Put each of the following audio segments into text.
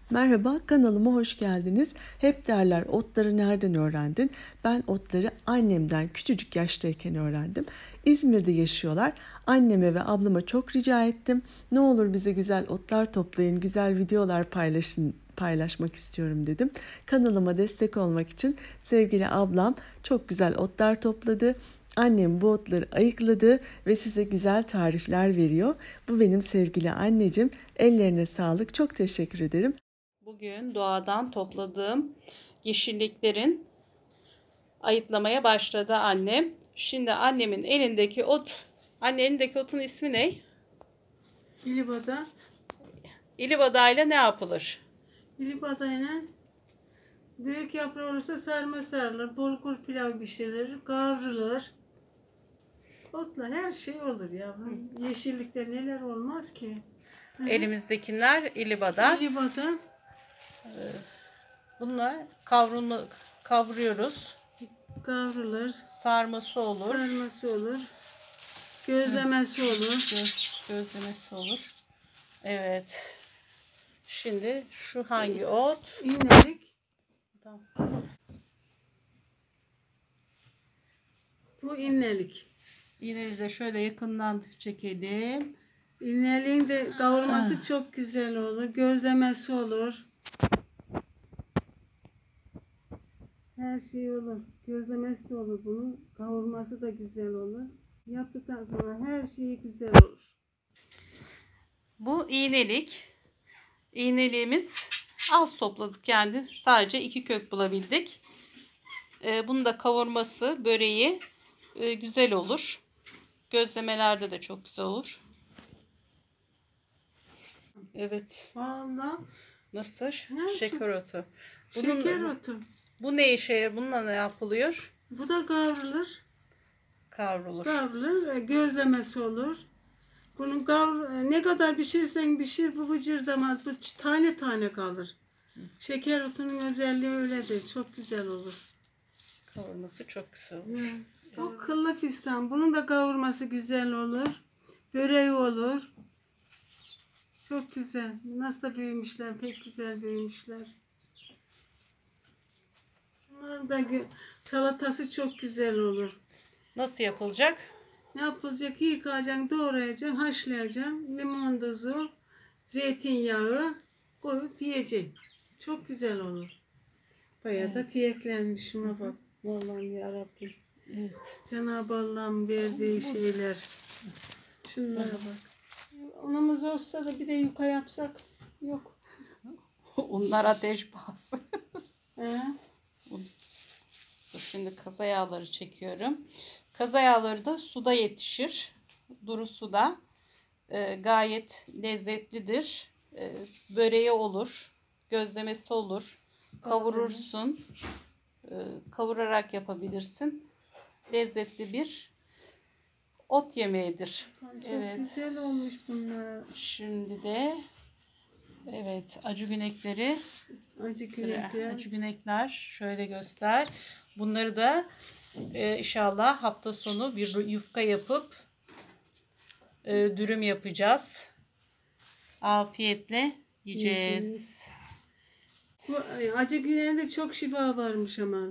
Merhaba, kanalıma hoş geldiniz. Hep derler otları nereden öğrendin? Ben otları annemden küçücük yaştayken öğrendim. İzmir'de yaşıyorlar. Anneme ve ablama çok rica ettim. Ne olur bize güzel otlar toplayın, güzel videolar paylaşmak istiyorum dedim. Kanalıma destek olmak için sevgili ablam çok güzel otlar topladı. Annem bu otları ayıkladı ve size güzel tarifler veriyor. Bu benim sevgili anneciğim. Ellerine sağlık. Çok teşekkür ederim. Bugün doğadan topladığım yeşilliklerin ayıtlamaya başladı annem. Şimdi annemin elindeki ot, elindeki otun ismi ne? İlibada. İlibadayla ne yapılır? İlibadayla büyük yaprağı olursa sarma sarılır. Bulgur pilav pişirilir. Kavrulur. Otla her şey olur yavrum. Yeşillikte neler olmaz ki? Elimizdekiler ilibada. İlibada. Bununla kavuruyoruz. Kavrulur. Sarması olur. Sarması olur. Gözlemesi olur. Gözlemesi olur. Evet. Şimdi şu hangi ot? İnnelik. Tamam. Bu innelik. Yine de şöyle yakından çekelim. İnneliğin de kavurması çok güzel olur. Gözlemesi olur. Her şey olur. Gözlemesi de olur bunun. Kavurması da güzel olur. Yaptıktan sonra her şey güzel olur. Bu iğnelik. İğneliğimiz az topladık yani. Sadece 2 kök bulabildik. Bunu da kavurması, böreği güzel olur. Gözlemelerde de çok güzel olur. Evet. Vallahi Nasıl? çok- Şeker otu. şeker otu. Bu ne işe yarar? Bununla ne yapılıyor? Bu da kavrulur. Kavrulur. Kavrulur. Gözlemesi olur. Bunun ne kadar pişirsen pişir bu vıcırdamaz. Bu tane tane kalır. Şeker otunun özelliği öyledir. Çok güzel olur. Kavurması çok güzel olur. Bu kıllı fistan. Bunun da kavurması güzel olur. Böreği olur. Çok güzel. Nasıl da büyümüşler. Pek güzel büyümüşler. Bunların da salatası çok güzel olur. Nasıl yapılacak? Ne yapılacak? Yıkayacaksın, doğrayacaksın, haşlayacaksın. Limon tuzu, zeytinyağı koyup yiyeceksin. Çok güzel olur. Bayağı da tiyeklenmiş. Şuna bak. Vallahi yarabbim. Evet. Cenab-ı Allah'ın verdiği şeyler. Şunlara bak. Unumuz olsa da bir de yuka yapsak. Yok. Onlar ateş pahası. He? Şimdi kaza yağları çekiyorum. Kaza yağları da suda yetişir. Duru suda. Gayet lezzetlidir. Böreği olur. Gözlemesi olur. Kavurursun. Kavurarak yapabilirsin. Lezzetli bir ot yemeğidir. Çok Evet. güzel olmuş bunlar. Şimdi de evet acı günekleri Acı günekler. acı günekler şöyle göster. Bunları da inşallah hafta sonu bir yufka yapıp dürüm yapacağız. Afiyetle yiyeceğiz. Bu acı güneğinde çok şifa varmış ama.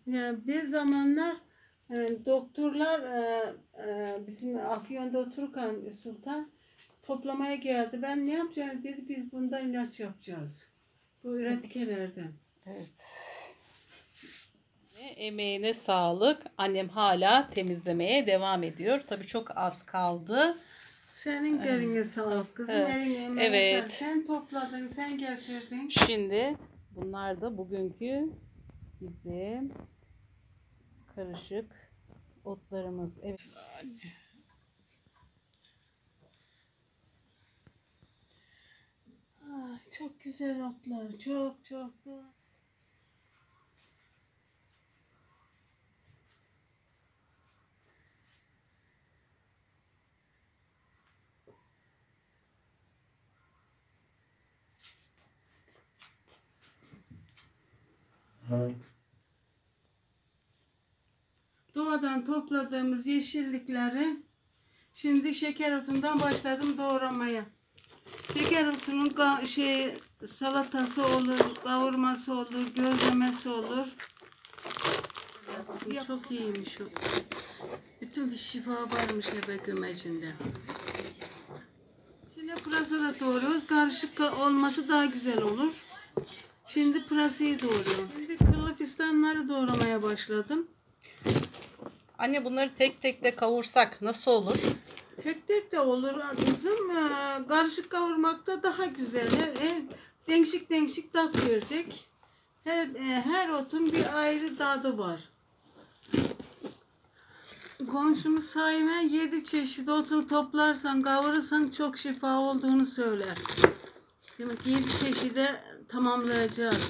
Yani bir zamanlar doktorlar bizim Afyon'da otururken Sultan toplamaya geldi. Ben ne yapacağım dedi. Biz bundan ilaç yapacağız. Bu üretkelerden. Evet. Emeğine sağlık. Annem hala temizlemeye devam ediyor. Tabii çok az kaldı. Senin eline sağlık kızım. Eline emeğine Evet. sağlık. Sen topladın, sen getirdin. Şimdi bunlar da bugünkü bizim karışık otlarımız. Evet. Ay, çok güzel otlar. Çok çok da. Doğadan topladığımız yeşillikleri şimdi şeker otundan başladım doğramaya. Şeker otunun salatası olur, kavurması olur, gözlemesi olur. Çok iyiymiş o. Bütün bir şifa varmış ebe gümecinde. Şimdi pırasa da doğruyoruz. Karışık olması daha güzel olur. Şimdi pırasayı doğruyorum. Şimdi kırlı fistanları doğramaya başladım. Anne bunları tek tek de kavursak nasıl olur? Tek tek de olur kızım. Karışık kavurmakta daha güzel. Değişik tat verecek. Her otun bir ayrı tadı var. Komşumuz Saime 7 çeşit otu toplarsan, kavurursan çok şifa olduğunu söyler. Demek ki 7 çeşide tamamlayacağız.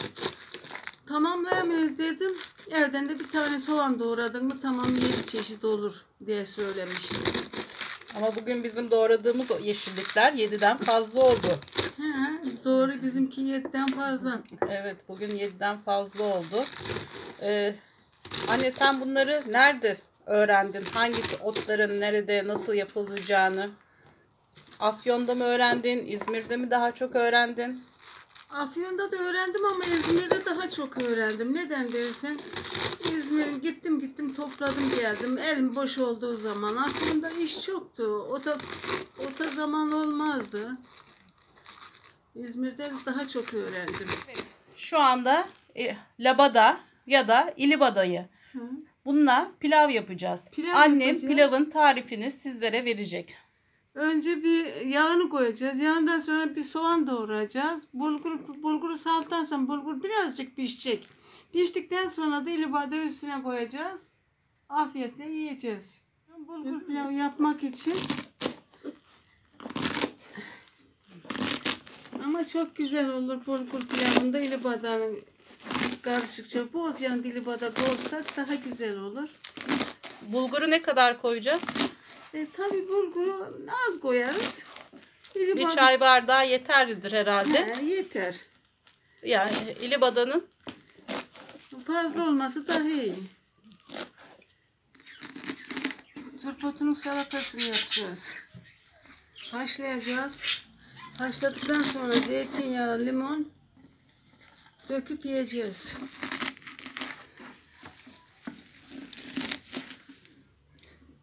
Tamamlayamayız dedim. Evden de bir tane soğan doğradın mı tamam 7 çeşit olur diye söylemiştim. Ama bugün bizim doğradığımız o yeşillikler 7'den fazla oldu. Doğru, bizimki 7'den fazla. Evet, bugün 7'den fazla oldu. Anne sen bunları nerede öğrendin? Hangi otların nerede, nasıl yapılacağını? Afyon'da mı öğrendin? İzmir'de mi daha çok öğrendin? Afyon'da da öğrendim ama İzmir'de daha çok öğrendim. Neden dersen İzmir'e gittim topladım geldim. Elim boş olduğu zaman. Afyon'da iş çoktu. O da zaman olmazdı. İzmir'de daha çok öğrendim. Şu anda labada ya da ilibadayı. Bununla pilav yapacağız. Annem pilavın tarifini sizlere verecek. Önce bir yağını koyacağız. Yağından sonra bir soğan doğrayacağız. Bulguru saldıktan sonra bulgur birazcık pişecek. Piştikten sonra da ilibada üstüne koyacağız. Afiyetle yiyeceğiz. Bulgur pilavı yapmak için. Ama çok güzel olur bulgur pilavında ilibadanın karışıkça bol yan ilibada koysak daha güzel olur. Bulguru ne kadar koyacağız? Tabii bulguru az koyarız. Bir çay bardağı yeterlidir herhalde. Yeter. Yani ilibadanın fazla olması daha iyi. Turpotunun salatasını yapacağız. Haşlayacağız. Haşladıktan sonra zeytinyağı, limon döküp yiyeceğiz.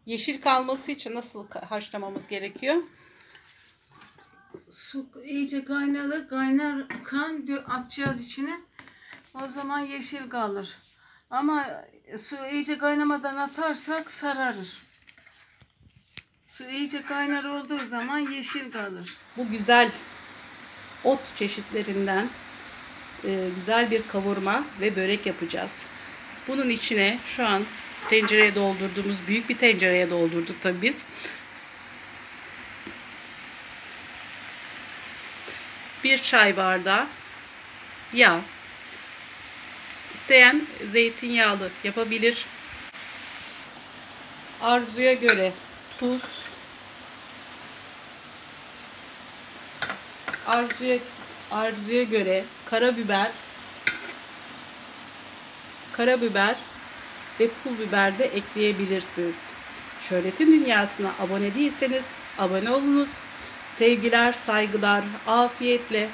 yeşil kalması için nasıl haşlamamız gerekiyor? Su iyice kaynar kan atacağız içine. O zaman yeşil kalır. Ama su iyice kaynamadan atarsak sararır. Su iyice kaynar olduğu zaman yeşil kalır. Bu güzel ot çeşitlerinden güzel bir kavurma ve börek yapacağız. Bunun içine şu an tencereye doldurduğumuz, büyük bir tencereye doldurduk tabii biz. Bir çay bardağı yağ. İsteyen zeytinyağlı yapabilir. Arzuya göre tuz. Arzuya göre karabiber ve pul biber de ekleyebilirsiniz. Şöhretin Dünyası'na abone değilseniz abone olunuz. Sevgiler, saygılar, afiyetle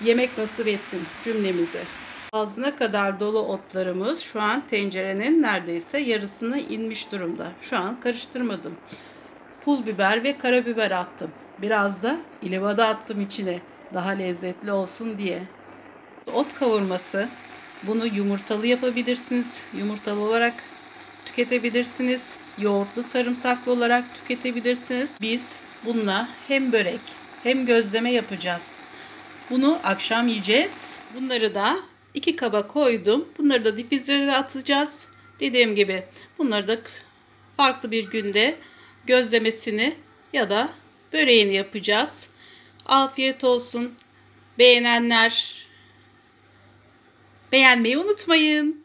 yemek nasip etsin cümlemize. Ağzına kadar dolu otlarımız şu an tencerenin neredeyse yarısına inmiş durumda. Şu an karıştırmadım. Pul biber ve karabiber attım. Biraz da ilibada attım içine. Daha lezzetli olsun diye. Ot kavurması. Bunu yumurtalı yapabilirsiniz. Yumurtalı olarak tüketebilirsiniz. Yoğurtlu sarımsaklı olarak tüketebilirsiniz. Biz bununla hem börek hem gözleme yapacağız. Bunu akşam yiyeceğiz. Bunları da 2 kaba koydum. Bunları da difrizere atacağız. Dediğim gibi bunları da farklı bir günde gözlemesini ya da böreğini yapacağız. Afiyet olsun. Beğenenler beğenmeyi unutmayın.